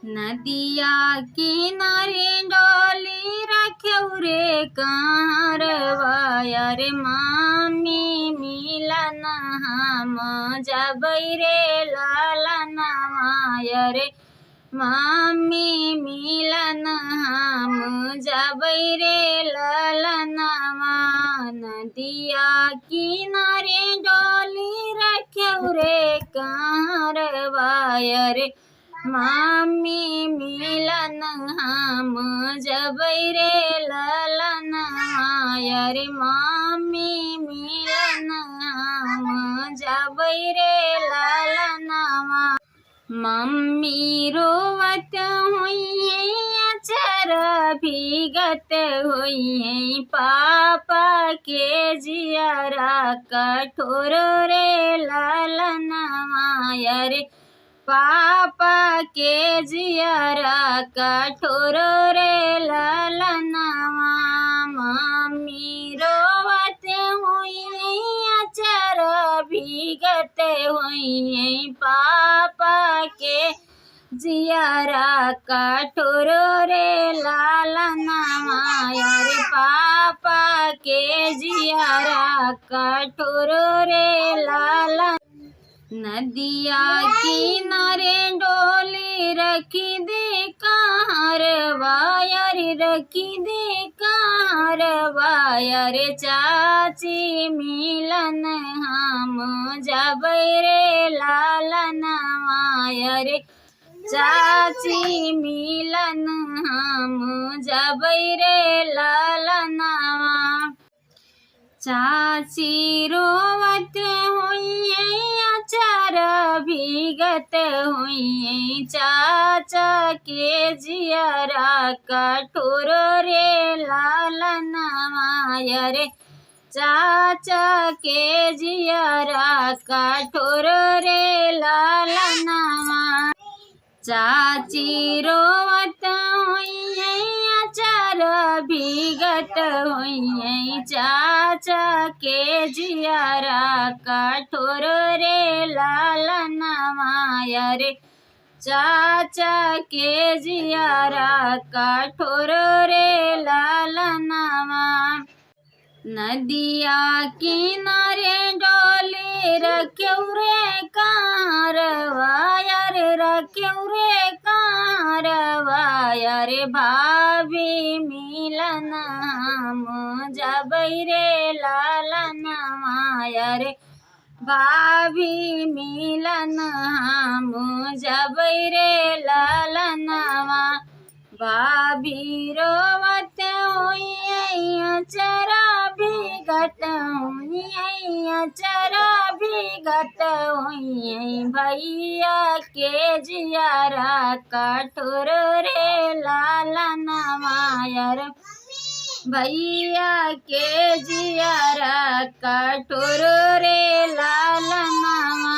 नदिया किनारे डोली रख्यौ रे कारवा रे मामी मिलन हम जबै रे ललनवा रे मामी मिलन हम जबै रे ललनवा। नदिया किनारे डोली रख्यौ रे कारवा रे मामी मिलन हम जबै रे ललनवा रे मामी मिलन हम जबै रे ललनवा। मम्मी रोवत होइए अचर भीगत होइए पापा के जियरा कठोर रे ललनवा रे पापा के जियरा कठोर रे ललनवा। मम्मी रोवत होइए अचर भीगत होइए पापा के जियरा कठोर रे ललनवा रे पापा के जियरा कठोर रे ललन। नदिया किनारे डोली रखी दे कारवा रे रखी दे कारवा रे चाची मिलन हम जबै रे ललनवा रे चाची मिलन हम जबै रे ललनवा। चाची रोवत होइए अचर भीगत होइए चाचा के जियरा कठोर रे ललनवा रे चाचा के जियरा कठोर रे ललनवा। चाची रोवत होइए अचर भीगत होइए चाचा के जियरा कठोर रे ललनवा रे चाचा के जियरा कठोर रे ललनवा। नदिया किनारे डोली रख्यौ रे कारवा रे रख्यौ रे कारवा रे भाभी मिलन हम जबै रे ललनवा रे भाभी मिलन हम जबै रे ललनवा। भाभी रोवत होइए अचरा भीगत होइए अचरा भीगत होइए भैया के जियरा कठोर रे ललनवा रे भैया के जियरा कठोर रे ललनवा।